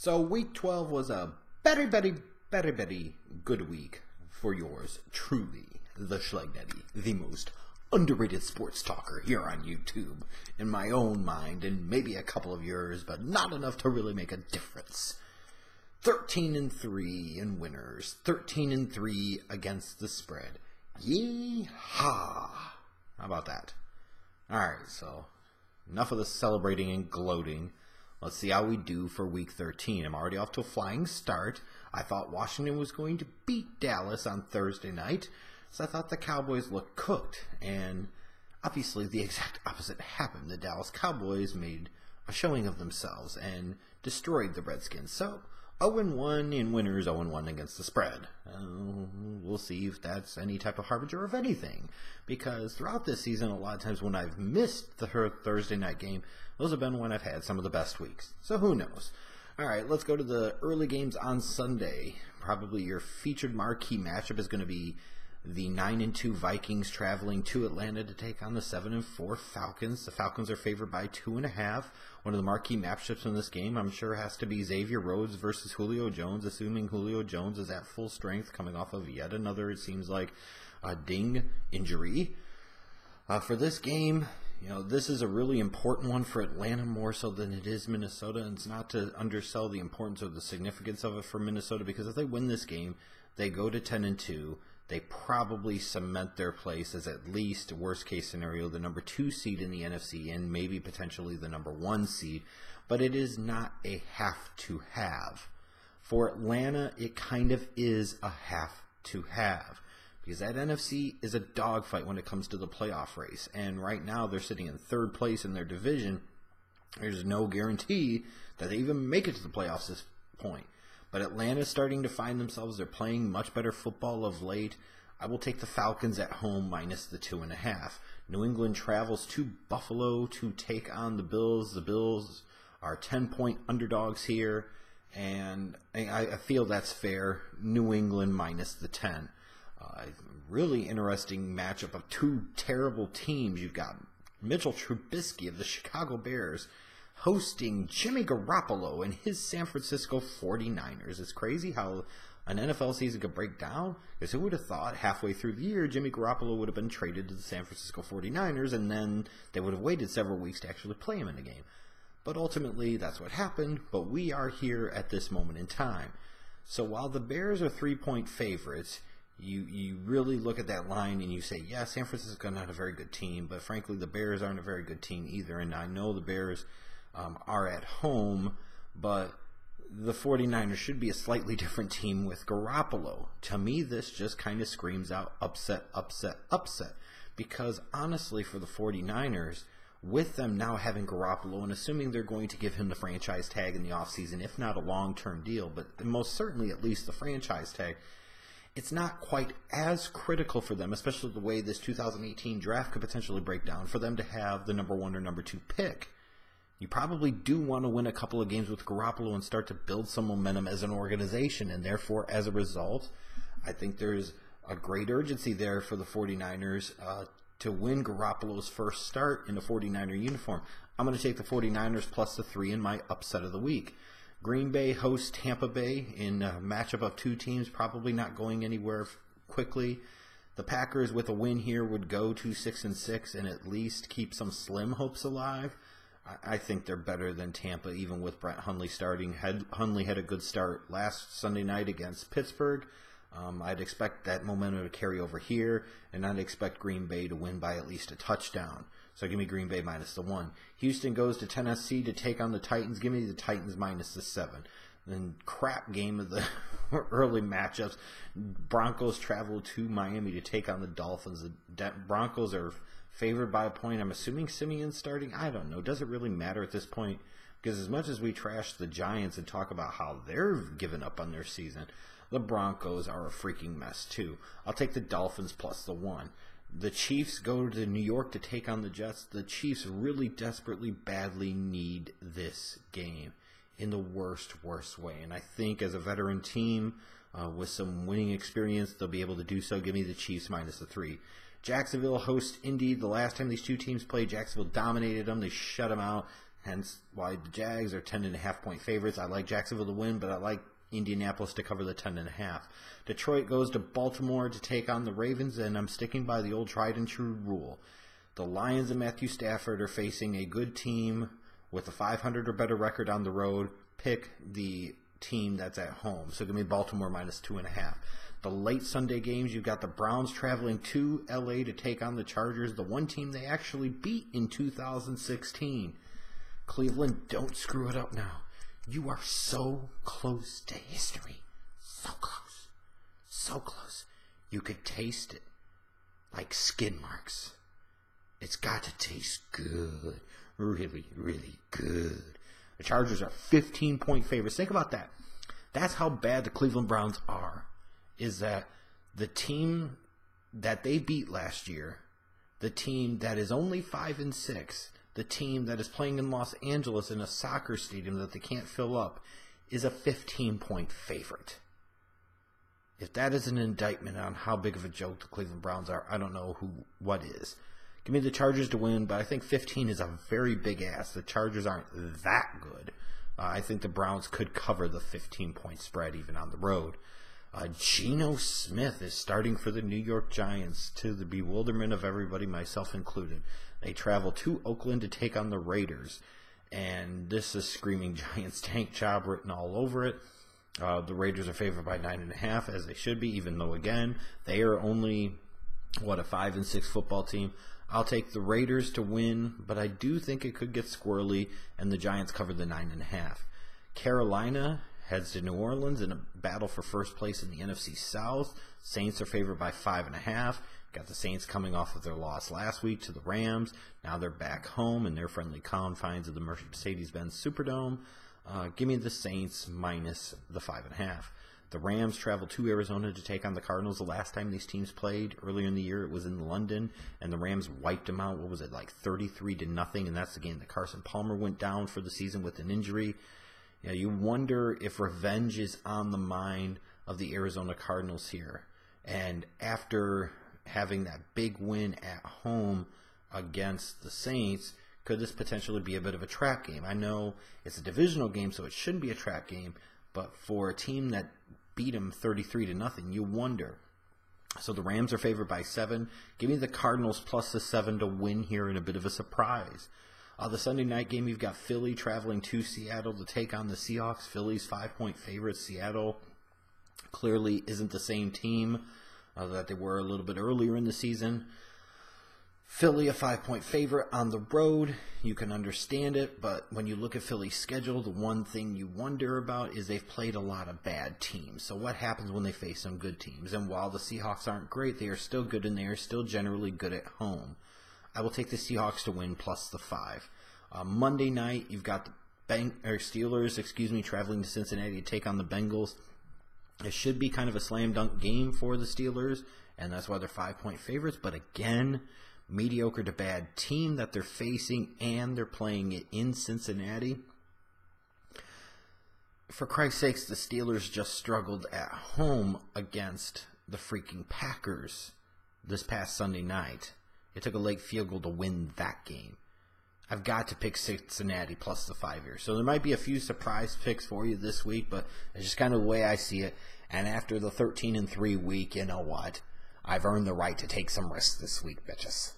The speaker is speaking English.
So week 12 was a very good week for yours truly, the Schlegnetti, the most underrated sports talker here on YouTube, in my own mind, and maybe a couple of yours, but not enough to really make a difference. 13-3 in winners, 13-3 against the spread. Yee-haw! How about that? Alright, so enough of the celebrating and gloating. Let's see how we do for week 13. I'm already off to a flying start. I thought Washington was going to beat Dallas on Thursday night, so I thought the Cowboys looked cooked. And obviously the exact opposite happened. The Dallas Cowboys made a showing of themselves and destroyed the Redskins. So 0-1 in winners, 0-1 against the spread. We'll see if that's any type of harbinger of anything. Because throughout this season, a lot of times when I've missed the Thursday night game, those have been when I've had some of the best weeks. So who knows? Alright, let's go to the early games on Sunday. Probably your featured marquee matchup is going to be the 9-2 Vikings traveling to Atlanta to take on the 7-4 Falcons. The Falcons are favored by 2.5. One of the marquee matchups in this game, I'm sure, has to be Xavier Rhodes versus Julio Jones, assuming Julio Jones is at full strength, coming off of yet another, it seems like, a ding injury. For this game, this is a really important one for Atlanta, more so than it is Minnesota, and it's not to undersell the importance or the significance of it for Minnesota, because if they win this game, they go to 10-2. They probably cement their place as at least, worst case scenario, the number 2 seed in the NFC and maybe potentially the number 1 seed. But it is not a have to have. For Atlanta, it kind of is a have to have. Because that NFC is a dogfight when it comes to the playoff race. And right now they're sitting in 3rd place in their division. There's no guarantee that they even make it to the playoffs at this point. But Atlanta's starting to find themselves. They're playing much better football of late. I will take the Falcons at home minus the 2.5. New England travels to Buffalo to take on the Bills. The Bills are 10-point underdogs here, and I feel that's fair. New England minus the 10. Really interesting matchup of two terrible teams. You've got Mitchell Trubisky of the Chicago Bears hosting Jimmy Garoppolo and his San Francisco 49ers. It's crazy how an NFL season could break down, because who would have thought halfway through the year Jimmy Garoppolo would have been traded to the San Francisco 49ers, and then they would have waited several weeks to actually play him in a game. But ultimately, that's what happened, but we are here at this moment in time. So while the Bears are 3-point favorites, you really look at that line and you say, yeah, San Francisco is not a very good team, but frankly, the Bears aren't a very good team either, and I know the Bears are at home, but the 49ers should be a slightly different team with Garoppolo. To me, this just kind of screams out upset, because honestly, for the 49ers, with them now having Garoppolo and assuming they're going to give him the franchise tag in the offseason, if not a long-term deal, but most certainly at least the franchise tag, it's not quite as critical for them, especially the way this 2018 draft could potentially break down, for them to have the number 1 or number 2 pick. You probably do want to win a couple of games with Garoppolo and start to build some momentum as an organization, and therefore, as a result, I think there's a great urgency there for the 49ers to win Garoppolo's first start in a 49er uniform. I'm going to take the 49ers plus the 3 in my upset of the week. Green Bay hosts Tampa Bay in a matchup of two teams probably not going anywhere quickly. The Packers, with a win here, would go to 6-6 and at least keep some slim hopes alive. I think they're better than Tampa, even with Brett Hundley starting. Hundley had a good start last Sunday night against Pittsburgh. I'd expect that momentum to carry over here, and I'd expect Green Bay to win by at least a touchdown. So give me Green Bay minus the 1. Houston goes to Tennessee to take on the Titans. Give me the Titans minus the 7. Then crap game of the early matchups. Broncos travel to Miami to take on the Dolphins. The Broncos are favored by a point. I'm assuming Simeon's starting. I don't know. Does it really matter at this point? Because as much as we trash the Giants and talk about how they're given up on their season, the Broncos are a freaking mess too. I'll take the Dolphins plus the 1. The Chiefs go to New York to take on the Jets. The Chiefs really desperately, badly need this game in the worst way. And I think as a veteran team with some winning experience, they'll be able to do so. Give me the Chiefs minus the 3. Jacksonville hosts Indy. The last time these two teams played, Jacksonville dominated them. They shut them out. hence why the Jags are 10.5-point favorites. I like Jacksonville to win, but I like Indianapolis to cover the 10.5. Detroit goes to Baltimore to take on the Ravens, and I'm sticking by the old tried and true rule. The Lions and Matthew Stafford are facing a good team with a 500 or better record on the road. Pick the team that's at home. So give me Baltimore minus 2.5. The late Sunday games, you've got the Browns traveling to LA to take on the Chargers, the one team they actually beat in 2016. Cleveland, don't screw it up now. You are so close to history. So close. So close. You could taste it like skin marks. It's got to taste good. Really, really good. The Chargers are 15-point favorites. Think about that. That's how bad the Cleveland Browns are. Is that the team that they beat last year, the team that is only 5-6, the team that is playing in Los Angeles in a soccer stadium that they can't fill up, is a 15-point favorite. If that is an indictment on how big of a joke the Cleveland Browns are, I don't know what is. Give me the Chargers to win, but I think 15 is a very big ask. The Chargers aren't that good. I think the Browns could cover the 15-point spread even on the road. Geno Smith is starting for the New York Giants, to the bewilderment of everybody, myself included. They travel to Oakland to take on the Raiders, and this is screaming Giants tank job written all over it. The Raiders are favored by 9.5, as they should be, even though, again, they are only, a 5-6 football team. I'll take the Raiders to win, but I do think it could get squirrely, and the Giants cover the 9.5. Carolina heads to New Orleans in a battle for first place in the NFC South. Saints are favored by 5.5. Got the Saints coming off of their loss last week to the Rams. Now they're back home in their friendly confines of the Mercedes-Benz Superdome. Give me the Saints minus the 5.5. The Rams travel to Arizona to take on the Cardinals. The last time these teams played earlier in the year, it was in London, and the Rams wiped them out. What was it, like 33-0? And that's the game that Carson Palmer went down for the season with an injury. You wonder if revenge is on the mind of the Arizona Cardinals here. And after having that big win at home against the Saints, could this potentially be a bit of a trap game? I know it's a divisional game, so it shouldn't be a trap game, but for a team that beat them 33-0, you wonder. So the Rams are favored by 7. Give me the Cardinals plus the 7 to win here in a bit of a surprise. The Sunday night game, you've got Philly traveling to Seattle to take on the Seahawks. Philly's 5-point favorites. Seattle clearly isn't the same team that they were a little bit earlier in the season. Philly, a 5-point favorite on the road. You can understand it, but when you look at Philly's schedule, the one thing you wonder about is they've played a lot of bad teams. So what happens when they face some good teams? And while the Seahawks aren't great, they are still good, and they are still generally good at home. I will take the Seahawks to win plus the 5. Monday night, you've got the Steelers, traveling to Cincinnati to take on the Bengals. It should be kind of a slam dunk game for the Steelers, and that's why they're 5-point favorites. But again, mediocre to bad team that they're facing, and they're playing it in Cincinnati. For Christ's sakes, the Steelers just struggled at home against the freaking Packers this past Sunday night. It took a late field goal to win that game. I've got to pick Cincinnati plus the 5 here. So there might be a few surprise picks for you this week, but it's just kind of the way I see it. And after the 13-3 week, you know what? I've earned the right to take some risks this week, bitches.